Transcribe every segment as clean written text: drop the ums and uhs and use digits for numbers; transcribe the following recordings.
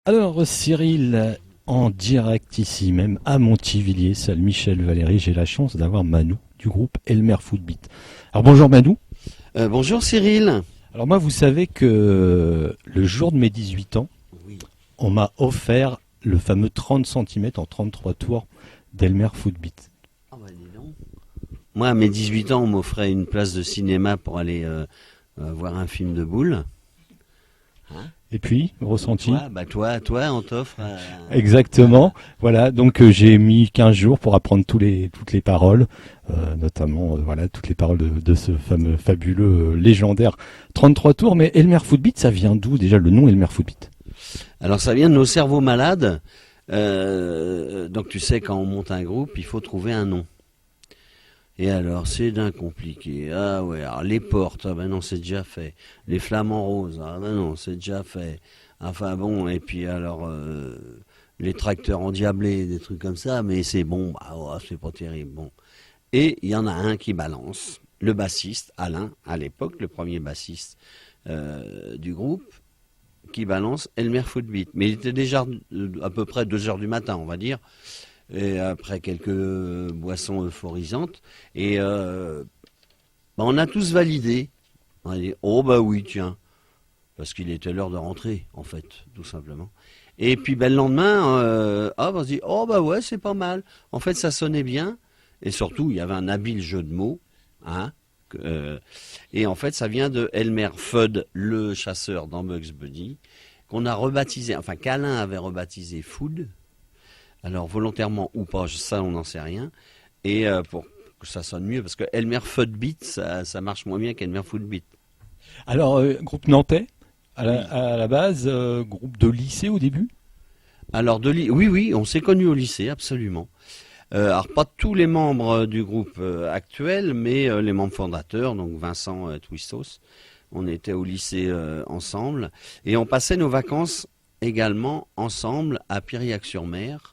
Alors Cyril, en direct ici même à Montivilliers, salle Michel Valéry, j'ai la chance d'avoir Manou du groupe Elmer Footbeat. Alors bonjour Manou. Bonjour Cyril. Alors moi vous savez que le jour de mes 18 ans, Oui. on m'a offert le fameux 30 centimètres en 33 tours d'Elmer Footbeat. Ah bah dis donc. Moi, à mes 18 ans, on m'offrait une place de cinéma pour aller voir un film de boules. Hein. Et puis, ressenti? Toi, on t'offre. Exactement. Voilà, donc j'ai mis 15 jours pour apprendre toutes les paroles, notamment voilà toutes les paroles de ce fameux fabuleux légendaire 33 tours. Mais Elmer Footbeat, ça vient d'où déjà le nom Elmer Footbeat? Alors, ça vient de nos cerveaux malades. Donc, tu sais, quand on monte un groupe, il faut trouver un nom. Et alors, c'est d'un compliqué. Ah ouais, alors les portes, ah ben non, c'est déjà fait. Les flamants roses, ah ben non, c'est déjà fait. Enfin bon, et puis alors, les tracteurs endiablés, des trucs comme ça, mais c'est bon, bah, oh, c'est pas terrible. Bon. Et il y en a un qui balance, le bassiste, Alain, à l'époque, le premier bassiste du groupe, qui balance Elmer Footbeat. Mais il était déjà à peu près 2 heures du matin, on va dire, et après quelques boissons euphorisantes. Et bah, on a tous validé. On a dit, oh bah oui, tiens, parce qu'il était l'heure de rentrer, en fait, tout simplement. Et puis ben, le lendemain, on se dit, oh bah ouais, c'est pas mal. En fait, ça sonnait bien. Et surtout, il y avait un habile jeu de mots. Hein, et en fait, ça vient de Elmer Fudd, le chasseur dans Bugs Bunny, qu'on a rebaptisé, enfin qu'Alain avait rebaptisé Food. Alors volontairement ou pas, ça on n'en sait rien. Et pour que ça sonne mieux, parce que Elmer Fudd ça marche moins bien qu'Elmer Footbeat. Alors groupe nantais Oui. à la base, groupe de lycée au début. Alors oui, oui, on s'est connus au lycée, absolument. Alors pas tous les membres du groupe actuel, mais les membres fondateurs, donc Vincent Twistos. On était au lycée ensemble et on passait nos vacances également ensemble à Piriac-sur-Mer.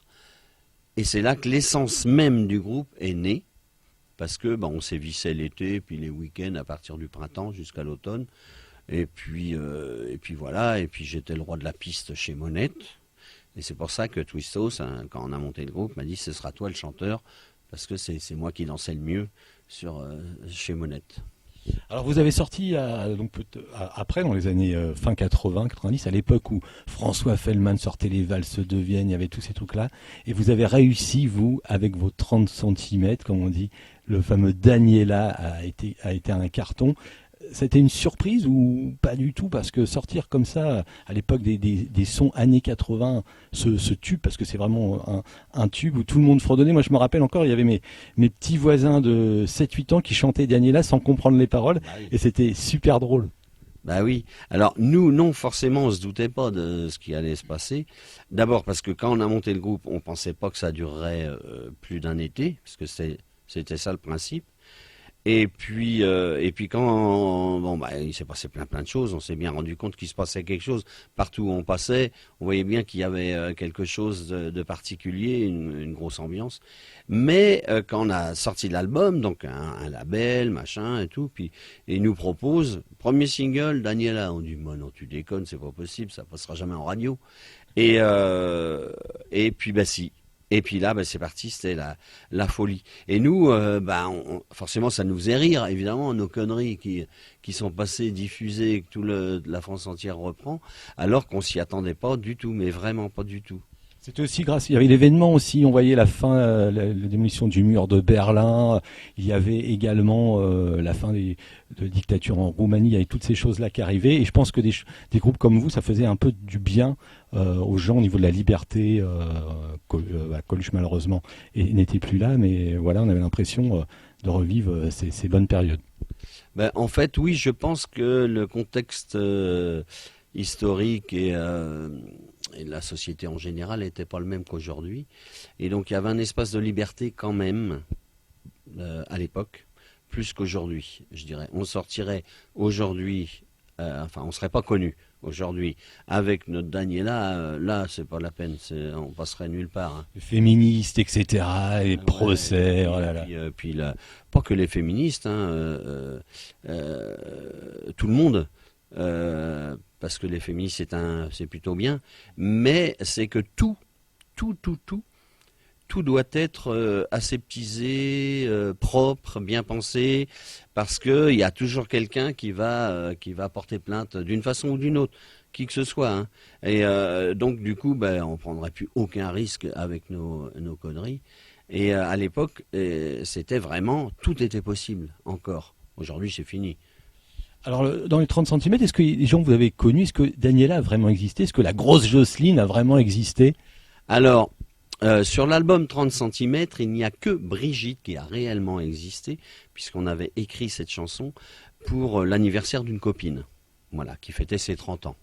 Et c'est là que l'essence même du groupe est née, parce que on sévissait l'été, puis les week-ends à partir du printemps jusqu'à l'automne. Et puis voilà, et puis j'étais le roi de la piste chez Monette. Et c'est pour ça que Twistos, hein, quand on a monté le groupe, m'a dit ce sera toi le chanteur, parce que c'est moi qui dansais le mieux chez Monette. Alors vous avez sorti après dans les années fin 80, 90, à l'époque où François Fellman sortait les valses de Vienne, il y avait tous ces trucs-là, et vous avez réussi, vous, avec vos 30 centimètres, comme on dit, le fameux Daniela a été un carton. C'était une surprise ou pas du tout? Parce que sortir comme ça, à l'époque des sons années 80, ce tube, parce que c'est vraiment un tube où tout le monde fredonnait. Moi, je me rappelle encore, il y avait mes petits voisins de 7-8 ans qui chantaient Daniela sans comprendre les paroles, Bah oui. et c'était super drôle. Bah oui. Alors nous, non, forcément, on se doutait pas de ce qui allait se passer. D'abord parce que quand on a monté le groupe, on pensait pas que ça durerait plus d'un été, parce que c'était ça le principe. Et puis quand il s'est passé plein de choses, on s'est bien rendu compte qu'il se passait quelque chose partout où on passait. On voyait bien qu'il y avait quelque chose de particulier, une grosse ambiance. Mais quand on a sorti l'album, donc un label, machin et tout, puis et il nous propose premier single, Daniela. On dit non, tu déconnes, c'est pas possible, ça passera jamais en radio. Et puis bah si. Et puis là, c'est parti, c'était la folie. Et nous, forcément, ça nous faisait rire, évidemment, nos conneries qui sont passées, diffusées, que la France entière reprend, alors qu'on s'y attendait pas du tout, mais vraiment pas du tout. C'était aussi grâce, il y avait l'événement aussi, on voyait la fin, la démolition du mur de Berlin, il y avait également la fin de dictature en Roumanie, il y avait toutes ces choses-là qui arrivaient, et je pense que des groupes comme vous, ça faisait un peu du bien aux gens au niveau de la liberté. Coluche malheureusement n'était plus là, mais voilà, on avait l'impression de revivre ces bonnes périodes. Ben, en fait, oui, je pense que le contexte historique et la société en général n'était pas le même qu'aujourd'hui. Et donc, il y avait un espace de liberté quand même à l'époque, plus qu'aujourd'hui, je dirais. On sortirait aujourd'hui, on ne serait pas connu aujourd'hui avec notre Daniela. Là, c'est pas la peine, on passerait nulle part. Hein. Les féministes, etc., les Ah ouais, et procès, oh puis, et là là. puis, puis là, pas que les féministes, hein, tout le monde. parce que les féministes c'est plutôt bien, mais c'est que tout doit être aseptisé, propre, bien pensé, parce qu'il y a toujours quelqu'un qui va porter plainte d'une façon ou d'une autre, qui que ce soit. Hein. Et donc du coup, on ne prendrait plus aucun risque avec nos conneries. Et à l'époque, c'était vraiment, tout était possible encore. Aujourd'hui, c'est fini. Alors, dans les 30 centimètres, est-ce que les gens que vous avez connus, est-ce que Daniela a vraiment existé? Est-ce que la grosse Jocelyne a vraiment existé? Alors, sur l'album 30 cm, il n'y a que Brigitte qui a réellement existé, puisqu'on avait écrit cette chanson pour l'anniversaire d'une copine, voilà, qui fêtait ses 30 ans.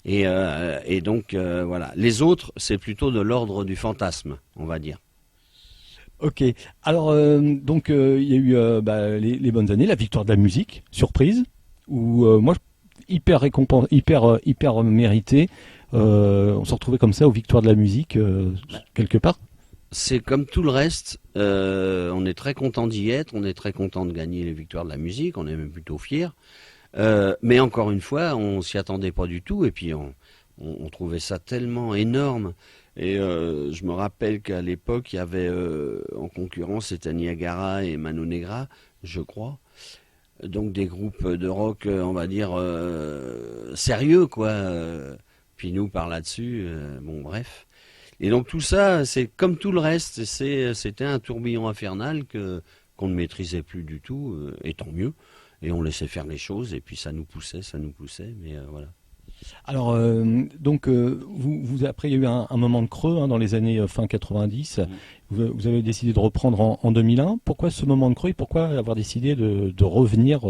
Et donc, voilà. Les autres, c'est plutôt de l'ordre du fantasme, on va dire. Ok. Alors, donc, il y a eu les bonnes années, la victoire de la musique, surprise, où moi, hyper mérité. On se retrouvait comme ça aux victoires de la musique, quelque part. C'est comme tout le reste, on est très content d'y être, on est très content de gagner les victoires de la musique, on est même plutôt fiers. Mais encore une fois, on s'y attendait pas du tout, et puis on trouvait ça tellement énorme. Et je me rappelle qu'à l'époque, il y avait en concurrence, c'était Niagara et Mano Negra, je crois. Donc des groupes de rock, on va dire, sérieux, quoi. Puis nous, par là-dessus, bon, bref. Et donc tout ça, c'est comme tout le reste, c'était un tourbillon infernal qu'on ne maîtrisait plus du tout, et tant mieux. Et on laissait faire les choses, et puis ça nous poussait, mais voilà. Alors, vous après, il y a eu un moment de creux dans les années fin 90. Vous avez décidé de reprendre en 2001. Pourquoi ce moment de creux et pourquoi avoir décidé de revenir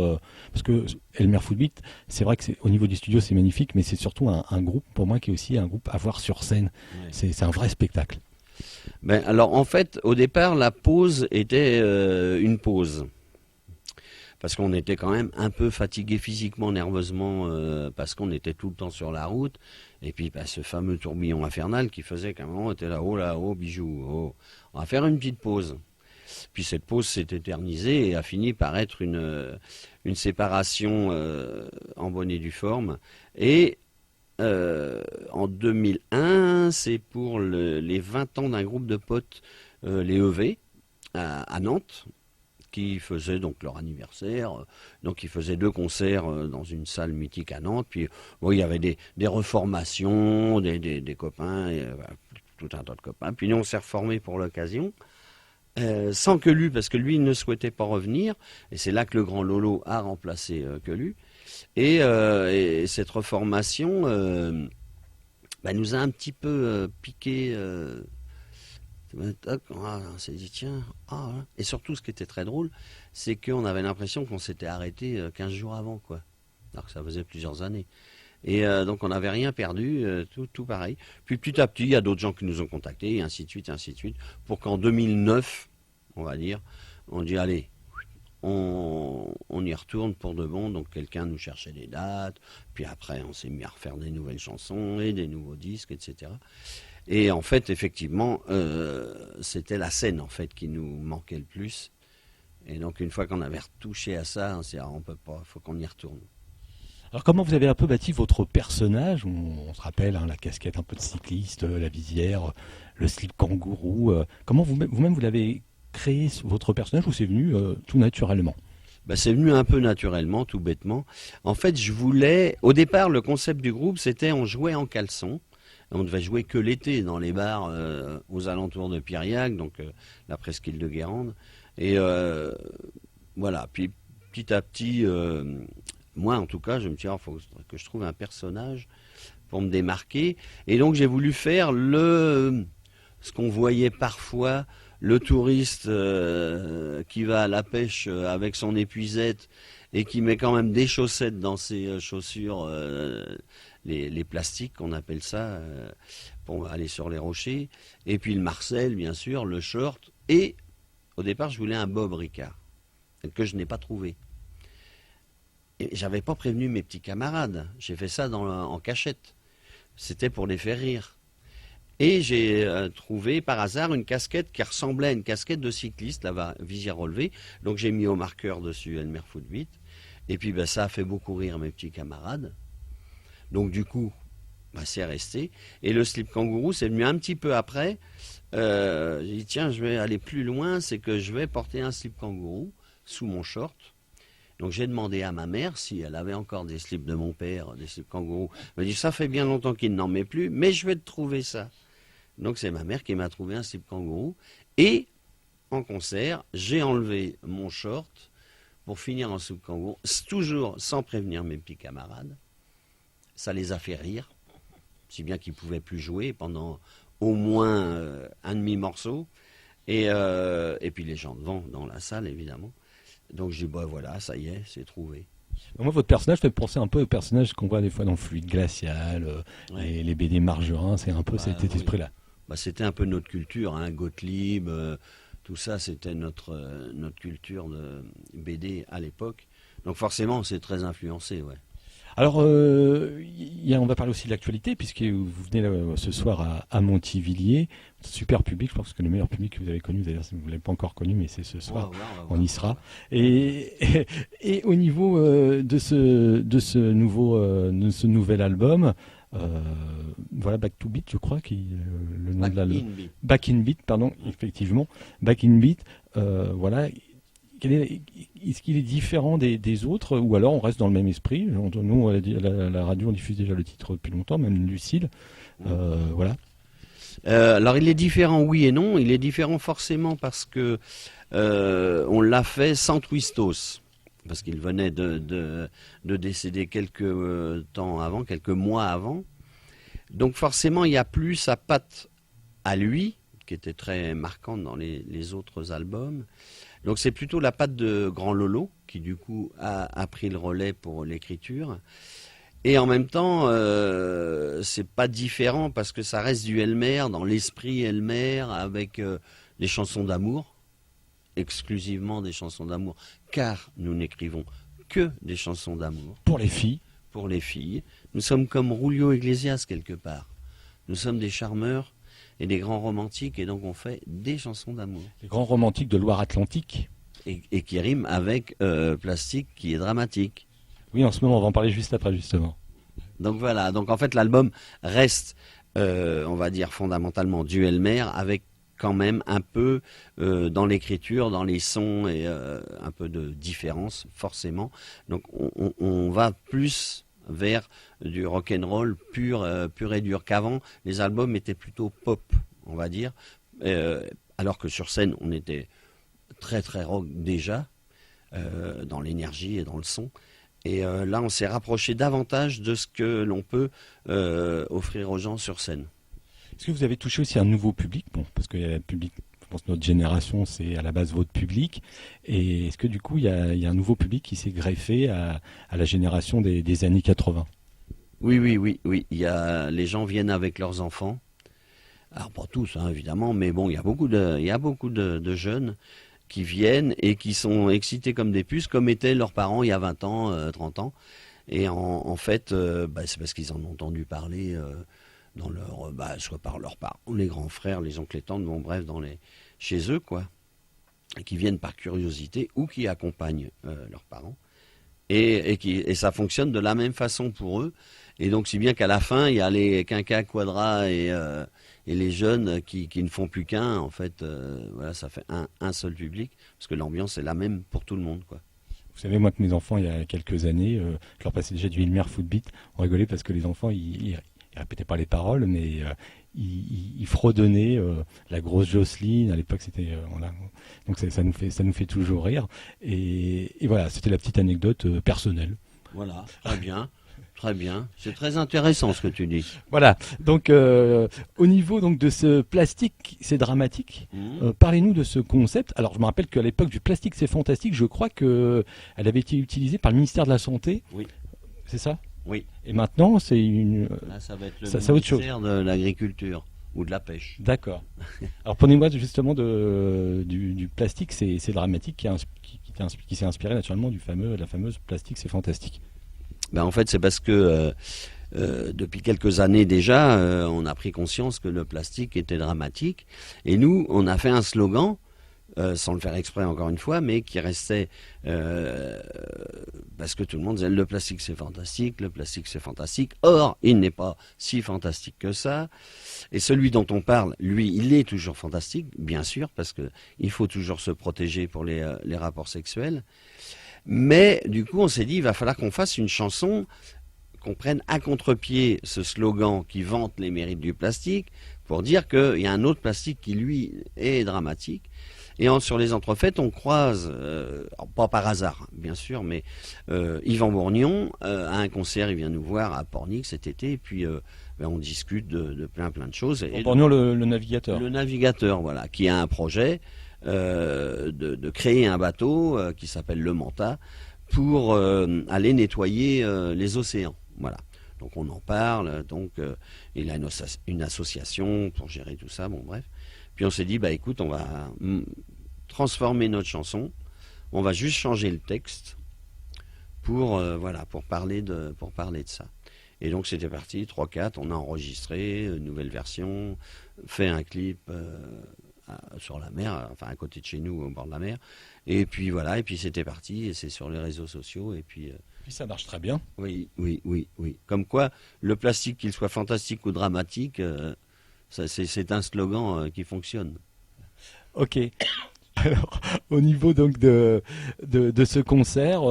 parce que Elmer Footbeat, c'est vrai que au niveau du studio, c'est magnifique, mais c'est surtout un groupe, pour moi, qui est aussi un groupe à voir sur scène. Ouais. C'est un vrai spectacle. Alors, en fait, au départ, la pause était une pause. Parce qu'on était quand même un peu fatigué physiquement, nerveusement, parce qu'on était tout le temps sur la route. Et puis ce fameux tourbillon infernal qui faisait qu'à un moment on était là, oh bijou, oh. On va faire une petite pause. Puis cette pause s'est éternisée et a fini par être une séparation en bonne et due forme. Et en 2001, c'est pour les 20 ans d'un groupe de potes, les EV, à Nantes, qui faisaient donc leur anniversaire. Donc ils faisaient 2 concerts dans une salle mythique à Nantes. Puis bon, il y avait des reformations, des copains, tout un tas de copains. Puis nous on s'est reformés pour l'occasion, sans Quelu, parce que lui il ne souhaitait pas revenir. Et c'est là que le grand Lolo a remplacé Quelu. Et cette reformation nous a un petit peu piqué. On s'est dit tiens, et surtout ce qui était très drôle, c'est qu'on avait l'impression qu'on s'était arrêté 15 jours avant, quoi. Alors que ça faisait plusieurs années. Et donc on n'avait rien perdu, tout pareil. Puis petit à petit, il y a d'autres gens qui nous ont contactés, et ainsi de suite, pour qu'en 2009, on va dire, on dit allez, on y retourne pour de bon. Donc quelqu'un nous cherchait des dates, puis après on s'est mis à refaire des nouvelles chansons et des nouveaux disques, etc. Et en fait, effectivement, c'était la scène en fait qui nous manquait le plus. Et donc, une fois qu'on avait retouché à ça, on s'est dit, on peut pas, faut qu'on y retourne. Alors, comment vous avez un peu bâti votre personnage? On se rappelle la casquette un peu de cycliste, la visière, le slip kangourou. Comment vous-même vous l'avez créé votre personnage ou c'est venu tout naturellement? C'est venu un peu naturellement, tout bêtement. En fait, au départ, le concept du groupe, c'était on jouait en caleçon. On devait jouer que l'été dans les bars aux alentours de Piriac, donc la presqu'île de Guérande. Et voilà, puis petit à petit, moi en tout cas, je me suis dit, il faut que je trouve un personnage pour me démarquer. Et donc j'ai voulu faire ce qu'on voyait parfois, le touriste qui va à la pêche avec son épuisette et qui met quand même des chaussettes dans ses chaussures, les plastiques qu'on appelle ça, pour aller sur les rochers, et puis le Marcel bien sûr, le short, et au départ je voulais un Bob Ricard, que je n'ai pas trouvé. Et j'avais pas prévenu mes petits camarades, j'ai fait ça en cachette, c'était pour les faire rire. Et j'ai trouvé par hasard une casquette qui ressemblait à une casquette de cycliste, la visière relevée, donc j'ai mis au marqueur dessus Elmer Footbeat, et puis ça a fait beaucoup rire mes petits camarades. Donc du coup, c'est resté. Et le slip kangourou, c'est venu un petit peu après. J'ai dit, tiens, je vais aller plus loin, c'est que je vais porter un slip kangourou sous mon short. Donc j'ai demandé à ma mère si elle avait encore des slips de mon père, des slips kangourous. Elle m'a dit, ça fait bien longtemps qu'il n'en met plus, mais je vais te trouver ça. Donc c'est ma mère qui m'a trouvé un slip kangourou. Et en concert, j'ai enlevé mon short pour finir en slip kangourou, toujours sans prévenir mes petits camarades. Ça les a fait rire, si bien qu'ils ne pouvaient plus jouer pendant au moins un demi-morceau. Et puis les gens devant, dans la salle, évidemment. Donc j'ai dit, voilà, ça y est, c'est trouvé. Moi, votre personnage fait penser un peu au personnage qu'on voit des fois dans Fluide Glacial, les BD Margerin, c'est un peu cet esprit-là. C'était un peu notre culture, hein, Gottlieb, tout ça, c'était notre culture de BD à l'époque. Donc forcément, c'est très influencé, ouais. Alors, on va parler aussi de l'actualité, puisque vous venez ce soir à Montivilliers. Super public, je pense que le meilleur public que vous avez connu, d'ailleurs, vous ne l'avez pas encore connu, mais c'est ce soir, on y sera. Et au niveau de ce nouvel album, voilà, Back to Beat, je crois, le nom de l'album. Back in Beat, pardon, effectivement. Back in Beat, voilà. Est-ce qu'il est différent des autres, ou alors on reste dans le même esprit? Nous, à la radio, on diffuse déjà le titre depuis longtemps, même Lucille. Voilà. Alors il est différent, oui et non. Il est différent forcément parce que on l'a fait sans Twistos, parce qu'il venait de décéder quelques mois avant. Donc forcément, il n'y a plus sa patte à lui, qui était très marquante dans les autres albums. Donc c'est plutôt la patte de Grand Lolo qui du coup a pris le relais pour l'écriture. Et en même temps, c'est pas différent parce que ça reste du Elmer, dans l'esprit Elmer, avec des chansons d'amour, exclusivement des chansons d'amour, car nous n'écrivons que des chansons d'amour. Pour les filles. Pour les filles. Nous sommes comme Julio Iglesias quelque part. Nous sommes des charmeurs et des grands romantiques, et donc on fait des chansons d'amour. Les grands romantiques de Loire-Atlantique. Et qui riment avec Plastique, qui est dramatique. Oui, en ce moment, on va en parler juste après, justement. Donc voilà, donc en fait l'album reste, on va dire fondamentalement du Elmer, avec quand même un peu dans l'écriture, dans les sons, et un peu de différence, forcément. Donc on va plus vers du rock'n'roll pur et dur, qu'avant les albums étaient plutôt pop, on va dire, alors que sur scène on était très très rock déjà, dans l'énergie et dans le son, et là on s'est rapproché davantage de ce que l'on peut offrir aux gens sur scène. Est-ce que vous avez touché aussi un nouveau public? Bon, parce qu'il y a un public, je pense que notre génération, c'est à la base votre public. Et est-ce que du coup, il y a un nouveau public qui s'est greffé à la génération des années 80? Oui. Les gens viennent avec leurs enfants. Alors pas tous, hein, évidemment, mais bon, il y a beaucoup de jeunes qui viennent et qui sont excités comme des puces, comme étaient leurs parents il y a 20 ans, 30 ans. Et en fait, c'est parce qu'ils en ont entendu parler soit par leurs parents, les grands frères, les oncles et tantes, bon bref, chez eux, quoi, et qui viennent par curiosité ou qui accompagnent leurs parents, et ça fonctionne de la même façon pour eux, et donc si bien qu'à la fin, il y a les quinquas, quadras et les jeunes qui ne font plus qu'un, en fait, voilà, ça fait un seul public, parce que l'ambiance est la même pour tout le monde, quoi. Vous savez, moi que mes enfants, il y a quelques années, je leur passais déjà du Elmer Footbeat, on rigolait parce que les enfants, ils répétaient pas les paroles, mais il fredonnait la grosse Jocelyne. À l'époque, c'était donc ça nous fait toujours rire. Et voilà, c'était la petite anecdote personnelle. Voilà, très bien. C'est très intéressant ce que tu dis. Voilà. Donc au niveau donc de ce plastique, c'est dramatique. Parlez-nous de ce concept. Alors je me rappelle qu'à l'époque du plastique, c'est fantastique. Je crois que elle avait été utilisée par le ministère de la Santé. Oui. C'est ça? Oui. Et maintenant, c'est là, ça va être le ministère de l'Agriculture ou de la Pêche. D'accord. Alors prenez-moi justement du plastique, c'est dramatique, qui s'est inspiré naturellement de la fameuse plastique, c'est fantastique. En fait, c'est parce que depuis quelques années déjà, on a pris conscience que le plastique était dramatique. Et nous, on a fait un slogan sans le faire exprès encore une fois, mais qui restait parce que tout le monde disait le plastique c'est fantastique, le plastique c'est fantastique. Or, il n'est pas si fantastique que ça. Et celui dont on parle, lui, il est toujours fantastique, bien sûr, parce que il faut toujours se protéger pour les rapports sexuels. Mais du coup, on s'est dit, il va falloir qu'on fasse une chanson, qu'on prenne à contre-pied ce slogan qui vante les mérites du plastique, pour dire qu'il y a un autre plastique qui, lui, est dramatique. Et sur les entrefaites, on croise, pas par hasard, bien sûr, mais Yvan Bourgnon, à un concert, il vient nous voir à Pornic cet été, et puis on discute de plein de choses. Et Bourgnon, le navigateur. Le navigateur, voilà, qui a un projet de créer un bateau qui s'appelle le Manta, pour aller nettoyer les océans. Voilà. Donc on en parle, donc il a une association pour gérer tout ça, bon bref. Puis on s'est dit, bah écoute, on va transformer notre chanson, on va juste changer le texte pour parler de ça. Et donc c'était parti, 3-4, on a enregistré une nouvelle version, fait un clip sur la mer, enfin à côté de chez nous, au bord de la mer. Et puis voilà, et puis c'était parti, et c'est sur les réseaux sociaux, et puis... Puis ça marche très bien. Oui. Comme quoi, le plastique, qu'il soit fantastique ou dramatique, c'est un slogan qui fonctionne. Ok. Alors, au niveau donc de ce concert,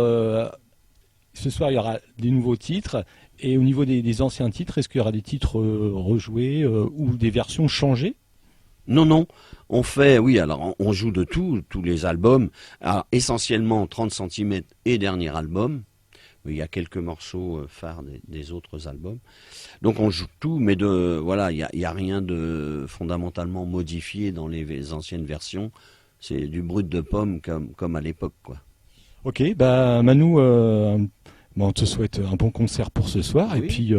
ce soir il y aura des nouveaux titres. Et au niveau des anciens titres, est-ce qu'il y aura des titres rejoués ou des versions changées ? Non. On fait, oui, alors on joue de tous les albums. Alors, essentiellement 30 cm et dernier album. Il y a quelques morceaux phares des autres albums. Donc on joue tout, mais il y a rien de fondamentalement modifié dans les anciennes versions. C'est du brut de pomme comme à l'époque, quoi. Ok, bah Manu, on te souhaite un bon concert pour ce soir, oui. Et puis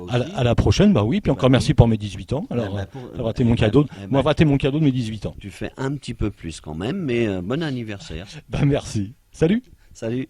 à la prochaine, bah oui, puis encore merci pour mes 18 ans. Alors, ça va rater mon cadeau. Moi, rater mon cadeau de mes 18 ans. Tu fais un petit peu plus quand même, mais bon anniversaire. Bah merci. Salut. Salut.